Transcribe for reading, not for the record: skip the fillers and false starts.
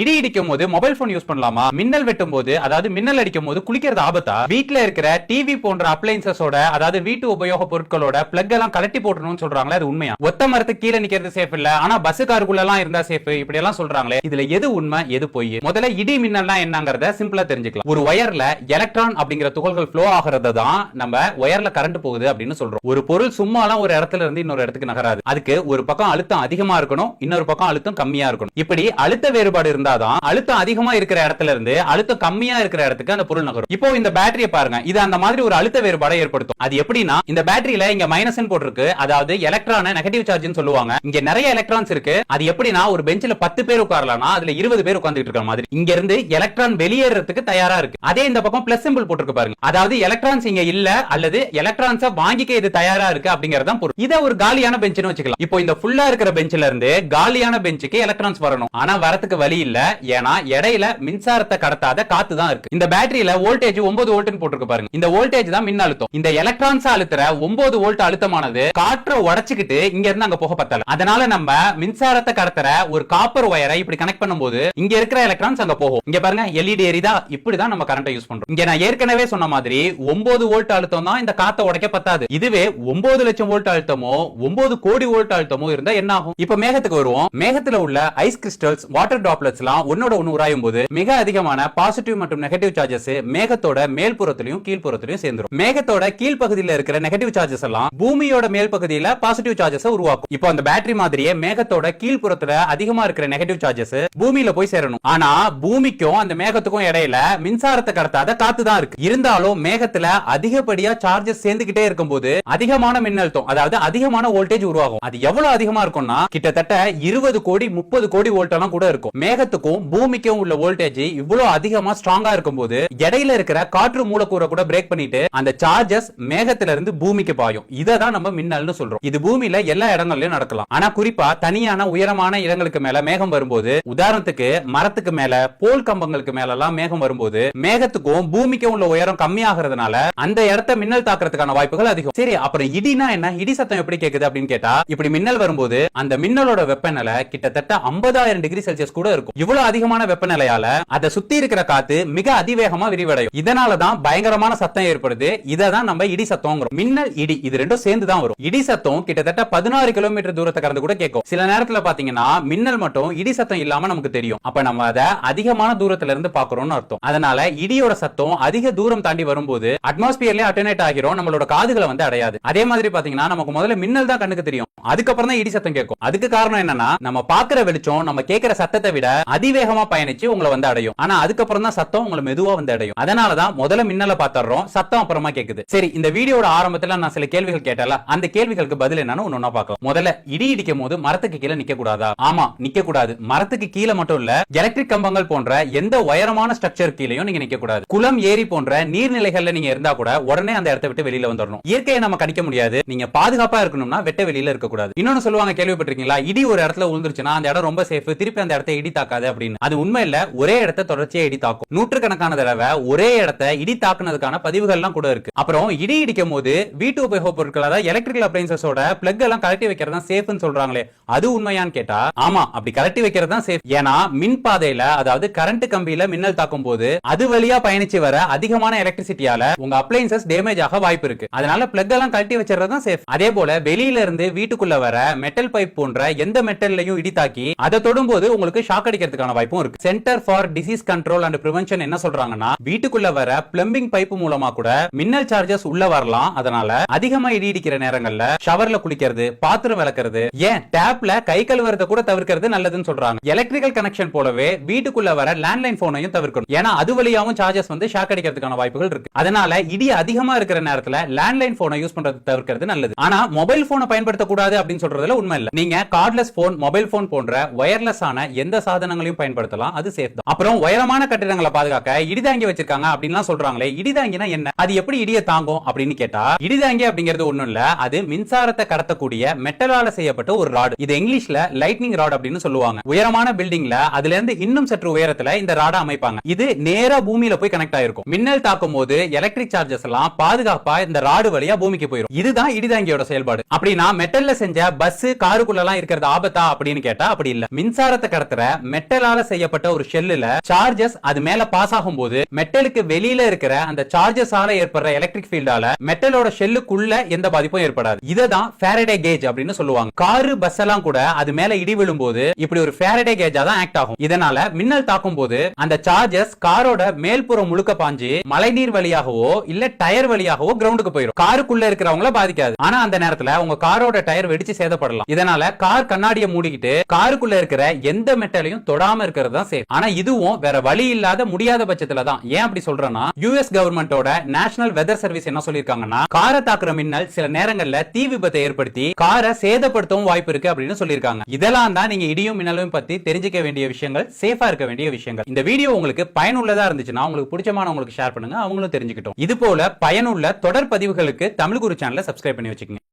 இடி இடிக்கும் போது மொபைல் போன் யூஸ் பண்ணலாமா? மின்னல் வெட்டும் போது, அதாவது மின்னல் அடிக்கும் போது குளிக்கிறது ஆபத்தா? வீட்ல இருக்கிற டிவி போன்ற அப்ளையன்சஸோட, அதாவது வீட்டு உபயோக பொருட்களோட பிளக் எல்லாம் கலட்டி போடணும்னு சொல்றாங்களே, அது உண்மையா? ஒத்த மரத்துக்கு கீழே நிக்கிறது சேஃப் இல்ல, ஆனா பஸ் காருக்குள்ள எல்லாம் இருந்தா சேஃப், இப்படி எல்லாம் சொல்றாங்களே, இதுல எது உண்மை எது பொய்? முதல்ல இடி மின்னல்னா என்னங்கறத சிம்பிளா தெரிஞ்சுக்கலாம். ஒரு ஒயர்ல எலக்ட்ரான் அப்படிங்கிற துகள்கள் ஃப்ளோ ஆகிறது தான் நம்ம ஒயர்ல கரண்ட் போகுது அப்படின்னு சொல்றோம். ஒரு பொருள் சும்மாலாம் ஒரு இடத்துல இருந்து இன்னொரு இடத்துக்கு நகராது. அதுக்கு ஒரு பக்கம் அழுத்தம் அதிகமா இருக்கணும், இன்னொரு பக்கம் அழுத்தம் கம்மியா இருக்கணும். இப்படி அழுத்த வேறுபாடு இருந்தாதான் அழுத்தம் அதிகமா இருக்கிற இடத்துல இருந்து அழுத்தம் கம்மியா இருக்கிற இடத்துக்கு அந்த பொருள் நகரும். இப்போ இந்த பேட்டரியை பாருங்க, இது அந்த மாதிரி ஒரு அழுத்த வேறுபாடை ஏற்படுத்தும். அது எப்படின்னா, இந்த பேட்டரியில இங்க மைனஸ் போட்டிருக்கு, அதாவது எலக்ட்ரான நெகட்டிவ் சார்ஜ்னு சொல்லுவாங்க. இங்க நிறைய எலக்ட்ரான்ஸ் இருக்கு. அது எப்படின்னா, ஒரு பெஞ்சில 10 பேர் உட்காரலாம்னா அதுல 20 பேர் உட்கார்ந்துட்டு இருக்கிற மாதிரி. இங்க இருந்து எலக்ட்ரான் வெளியேறதுக்கு தயாரா இருக்கு. அதே இந்த பக்கம் பிளஸ் சிம்பிள் போட்டிருக்கு பாருங்க, அதாவது எலக்ட்ரான்ஸ் இங்க இல்ல அல்லது எலக்ட்ரான்ஸை வாங்கிக்க இது தயாரா இருக்கு அப்படிங்கறத பொருள். இத ஒரு காலியான பெஞ்ச்னு வச்சுக்கலாம். இப்போ இந்த ஃபுல்லா இருக்கிற பெஞ்சில இருந்து காலியான பெஞ்சுக்கு எலக்ட்ரான்ஸ் வரணும். ஆனா வரதுக்கு வழி இல்ல, ஏன்னா இடையில மின்சாரத்தை கடத்தாத காத்து தான் இருக்கு. இந்த பேட்டரியில வோல்டேஜ் 9 வோல்ட்னு போட்டுருக்கு பாருங்க. இந்த வோல்டேஜ் தான் மின் அழுத்தம். இந்த எலக்ட்ரான்ஸ் அழுத்துற 9 வோல்ட் அழுத்தமானது காற்றை உடைச்சுக்கிட்டு இங்க இருந்து அங்க போக பத்தல. அதனால நம்ம மின்சாரத்தை கடத்துற ஒரு காப்பர் ஒயரை இப்படி கனெக்ட் பண்ணும்போது இங்க இருக்கிற எலக்ட்ரான்ஸ் அங்க போகும். இங்க பாருங்க எல்இடி எரியுதா, இப்படிதான் நம்ம கரண்ட்டை யூஸ் பண்றோம். இங்க நான் ஏற்கனவே சொன்ன மாதிரி 9 வோல்ட் அழுத்தம் தான் இந்த காத்தை உடைக்க பத்தாது. இதுவே 9 லட்சம் வோல்ட் அழுத்தமோ 9 கோடி வோல்ட் அழுத்தமோ இருந்தா என்ன ஆகும்? இப்ப மேகத்துக்கு வருவோம். மேகத்துல உள்ள ஐஸ் கிறிஸ்டல்ஸ், வாட்டர் டிராப்லெட்ஸ் எல்லாம் ஒன்னோட ஒன்னு உராயும் போது மிக அதிகமான பாசிட்டிவ் மற்றும் நெகட்டிவ் சார்ஜஸ் மேகத்தோட மேல் புறத்திலையும் கீழ் புறத்திலையும் சேர்ந்துரும். மேகத்தோட கீழ் பகுதியில் இருக்கிற நெகட்டிவ் சார்ஜஸ் எல்லாம் பூமியோட மேல் பகுதியில பாசிட்டிவ் சார்ஜஸ் உருவாக்கும். இப்போ அந்த பேட்டரி மாதிரியே மேகத்தோட கீழ் புறத்துல அதிகமா இருக்கிற நெகட்டிவ் சார்ஜஸ் பூமியில போய் சேரணும். ஆனா பூமிக்கும் அந்த மேகத்துக்கும் இடையில மின்சாரத்தை கடத்தாத காத்து தான் இருக்கு. இருந்தாலும் மேகத்துல அதிகப்படியா சார்ஜஸ் சேர்ந்துகிட்டே இருக்கும்போது அதிகமான மின்னழுத்தம், அதாவது அதிகமான வோல்டேஜ் உருவாகும். அது எவ்வளவு அதிகமா இருக்கும்னா கிட்டத்தட்ட 20 கோடி 30 கோடி வோல்ட் எல்லாம் கூட இருக்கும். மேகத்துக்கும் பூமிக்கும் உள்ள வோல்டேஜ் இவ்வளவு அதிகமா ஸ்ட்ராங்கா இருக்கும்போது இடையில இருக்கிற காற்று மூலக்கூறை கூட பிரேக் பண்ணிட்டு அந்த சார்ஜஸ் மேகத்துல இருந்து பூமிக்கு பாயும். இத தான் நம்ம மின்னல்னு சொல்றோம். இது பூமியில எல்லா இடங்கள்லயும் நடக்கலாம். ஆனா குறிப்பா தனியான உயரமான இடங்களுக்கு மேல மேகம் வரும்போது, உதாரணத்துக்கு மரத்துக்கு மேல, போல் கம்பங்களுக்கு மேல எல்லாம் மேகம் வரும்போது மேகத்துக்கும் பூமிக்கும் உள்ள உயரம் கம்மியாகிறதுனால அந்த இடத்தை மின்னல் தாக்குறதுக்கான வாய்ப்புகள் அதிகம். சரி, அப்புறம் இடினா என்ன? இடி சத்தம் எப்படி கேக்குது அப்படின்னு கேட்டா, இப்படி மின்னல் வரும்போது அந்த மின்னலோட வெப்பநிலை கிட்டத்தட்ட 50,000 டிகிரி செல்சியஸ் கூட இருக்கும். இவ்வளவு அதிகமான வெப்பநிலையால அதை சுத்தி இருக்கிற காத்து மிக அதிவேகமா விரிவடையும். இதனாலதான் பயங்கரமான சத்தம் ஏற்படுது. இததான் நம்ம இடி சத்தம்ங்கிறோம். மின்னல், இடி இது ரெண்டும் சேர்ந்து தான் வரும். இடி சத்தம் கிட்டத்தட்ட 16 கிலோமீட்டர் தூரத்தை கடந்து கூட கேட்கும். சில நேரத்துல பாத்தீங்கன்னா மின்னல் மட்டும் இடி சத்தம் இல்லாம நமக்கு தெரியும். அப்ப நம்ம அதை அதிகமான தூரத்துல இருந்து பாக்குறோம்னு அர்த்தம். அதனால இடியோட சத்தம் அதிக தூரம் தாண்டி வரும்போது அட்மாஸ்பியர்லயே அட்டெனேட் ஆகிறோம், நம்மளோட காதுகளை வந்து அடையாது. அதே மாதிரி பாத்தீங்கன்னா நமக்கு முதல்ல மின்னல் தான் கண்ணுக்கு தெரியும், அதுக்கப்புறம் தான் இடி சத்தம் கேட்கும். அதுக்கு காரணம் என்னன்னா, நம்ம பாக்குற வெளிச்சம் நம்ம கேட்கிற சத்தத்தை விட அதிவேகமா பயணிச்சு உங்களை வந்து அடையும். ஆனா அதுக்கப்புறம் தான் சத்தம் உங்களை மெதுவா வந்து அடையும். அதனாலதான் முதல்ல மின்னலை பாத்துறோம், சத்தம் அப்புறமா கேக்குது. சரி, இந்த வீடியோட ஆரம்பத்துல நான் சில கேள்விகள் கேட்டல, அந்த கேள்விகளுக்கு பதில் என்னன்னு ஒண்ணா பார்க்கலாம். முதல்ல, இடி இடிக்கும் போது மரத்துக்கு கீழே நிக்க கூடாதா? ஆமா, நிக்க கூடாது. மரத்துக்கு கீழே மட்டும் இல்ல, எலக்ட்ரிக் கம்பங்கள் போன்ற எந்த உயரமான ஸ்ட்ரக்சர் கீழேயும் நீங்க நிக்க கூடாது. குளம், ஏரி போன்ற நீர்நிலைகள்ல நீங்க இருந்தா கூட உடனே அந்த இடத்தை விட்டு வெளியில வந்துடணும். இயற்கையை நம்ம கணிக்க முடியாது. நீங்க பாதுகாப்பா இருக்கணும்னா வெட்ட வெளியில இருக்க கூடாது. இன்னொன்னு சொல்லுவாங்க, கேள்விப்பட்டிருக்கீங்களா? இடி ஒரு இடத்துல விழுந்துருச்சுன்னா அந்த இடம் ரொம்ப சேஃப், திருப்பி அந்த இடத்தை இடி தாக்காது அப்படின்னு. அது உண்மை இல்ல. ஒரே இடத்தை தொடர்ச்சியா இடி தாக்கும். நூற்றுக்கணக்கான தடவை ஒரே இடத்தை இடி தாக்குனதுக்கான பதிவுகள் எல்லாம் கூட இருக்கு. அப்புறம் இடி இடிக்கும் போது வீட்டு உபயோக பொருட்கள், அதாவது எலக்ட்ரிக்கல் அப்ளையன்சஸோட பிளக் எல்லாம் கழட்டி வைக்கிறது தான் சேஃப்னு சொல்றாங்களே, அது உண்மையான்னு கேட்டா ஆமா, அப்படி கழட்டி வைக்கிறது தான் சேஃப். ஏன்னா மின் பாதையில, அதாவது கரண்ட் கம்பியில மின்னல் தாக்கும் போது அது வழியா பயணிச்சு வர அதிகமான எலக்ட்ரிசிட்டியால உங்க அப்ளையன்சஸ் டேமேஜ் ஆக வாய்ப்பு இருக்கு. அதனால பிளக் எல்லாம் கழட்டி வச்சிருறது தான் சேஃப். அதே போல வெளியில இருந்து வீட்டுக்குள்ள வர மெட்டல் பைப் போன்ற எந்த மெட்டல்லையும் இடி தாக்கி அதை தொடும்போது உங்களுக்கு ஷாக் அடிக்கிறதுக்கான வாய்ப்பும் இருக்கு. Centre for disease control and prevention என்ன சொல்றாங்கன்னா, வீட்டுக்குள்ள வர பிளம்பிங் பைப் மூலமா கூட மின்னல் சார்ஜஸ் உள்ள வரலாம். அதனால அதிகமா இடி இடிக்கிற நேரங்கள்ல ஷவர்ல குளிக்கிறது, பாத்திரம் விளக்குறது, ஏன் டேப்ல கை கழுவுறத கூட தவிர்க்கிறது நல்லதுன்னு சொல்றாங்க. எலக்ட்ரிக்கல் கனெக்ஷன் போலவே வீட்டுக்குள்ள வர லேண்ட்லைன் போனையும் தவிர்க்கணும். ஏன்னா அது வழியாவும் சார்ஜஸ் வந்து ஷாக் அடிக்கிறதுக்கான வாய்ப்புகள் இருக்கு. அதனால இடி அதிகமா இருக்கிற நேரத்துல லேண்ட்லைன் போனை யூஸ் பண்றது தவிர்க்கிறது நல்லது. ஆனா மொபைல் போனை பயன்படுத்த கூடாது அப்படின்னு சொல்றதுல உண்மை இல்ல. நீங்க கார்ட்லெஸ் போன், மொபைல் போன் போன்ற வயர்லெஸ் ஆன எந்த சாதனங்களையும் பயன்படுத்தலாம், அது சேஃப் தான். அப்புறம் உயரமான கட்டிடங்களை பாதுகாக்க இடிதாங்கி வச்சிருக்காங்க அப்படின்லாம் சொல்றாங்களே, இடிதாங்கினா என்ன? அது எப்படி இடியை தாங்கும் அப்படின்னு கேட்டா, இடிதாங்கி அப்படிங்கிறது ஒண்ணும் இல்ல, அது மின்சாரத்தை கடத்தக்கூடிய மெட்டலால செய்யப்பட்ட ஒரு ராட். இது இங்கிலீஷ்ல லைட்னிங் ராட் அப்படின்னு சொல்லுவாங்க. உயரமான பில்டிங்ல அதுல இருந்து இன்னும் சற்று உயரத்துல இந்த ராட அமைப்பாங்க. இது நேரா பூமியில போய் கனெக்ட் ஆயிருக்கும். மின்னல் தாக்கும் போது எலக்ட்ரிக் சார்ஜஸ் எல்லாம் பாதுகாப்பா இந்த ராடு வழியா பூமிக்கு போயிடும். இதுதான் இடிதாங்கியோட செயல்பாடு. அப்படின்னா மெட்டல்ல செஞ்ச பஸ், காருக்குள்ள எல்லாம் இருக்கிறது ஆபத்தா அப்படின்னு கேட்டா அப்படி இல்ல. மின்சாரத்தை கடத்துற மெட்டலால செய்யப்பட்ட ஒரு ஷெல்லுல சார்ஜஸ் அது மேல பாஸ் ஆகும்போது மெட்டலுக்கு வெளியில இருக்கிற அந்த சார்ஜஸால ஏற்படுற எலக்ட்ரிக் ஃபீல்டால மெட்டலோட ஷெல்லுக்குள்ள எந்த பாதிப்பும் ஏற்படாது. இததான் ஃபாரடே கேஜ் அப்படின்னு சொல்லுவாங்க. காரு பஸ் எல்லாம் கூட அது மேல இடி விழும்போது இப்படி ஒரு ஃபாரடே கேஜா தான் ஆக்ட் ஆகும். இதனால மின்னல் தாக்கும் போது அந்த சார்ஜஸ் காரோட மேல்புறம் முழுக்க பாஞ்சு மழைநீர் வழியாகவோ இல்ல டயர் வழியாகவோ கிரவுண்டுக்கு போயிடும். காருக்குள்ள இருக்கிறவங்கள பாதிக்காது. ஆனா அந்த நேரத்துல உங்க காரோட டயர் வெடிச்சு சேதப்படலாம். இதனால கார் கண்ணாடியை மூடிக்கிட்டு காருக்குள்ள இருக்கிற எந்த மெட்டலையும் தொடாம இருக்கிறது தான் சேஃப். ஆனா இதுவும் வேற வழி இல்லாத முடியாத பட்சத்துல தான். ஏன் அப்படி சொல்றேன்னா, யுஎஸ் கவர்மெண்டோட நேஷனல் வெதர் சர்வீஸ் என்ன சொல்லிருக்காங்கன்னா, காரை தாக்குற மின்னல் சில நேரங்கள்ல தீ விபத்தை ஏற்படுத்தி காரை சேதப்படுத்தவும் வாய்ப்பு இருக்கு அப்படின்னு சொல்லிருக்காங்க. இதெல்லாம் தான் நீங்க இடியும் மின்னலும் பத்தி தெரிஞ்சுக்க வேண்டிய விஷயங்கள், சேஃபா இருக்க வேண்டிய விஷயங்கள். இந்த வீடியோ உங்களுக்கு பயனுள்ளதா இருந்துச்சுன்னா உங்களுக்கு பிடிச்சமானவங்களுக்கு ஷேர் பண்ணுங்க, அவங்களும் தெரிஞ்சுக்கிட்டோம். இது போல பயனுள்ள தொடர் பதிவுகளுக்கு தமிழ் குரு சேனலை சப்ஸ்கிரைப் பண்ணி வச்சுக்கோங்க.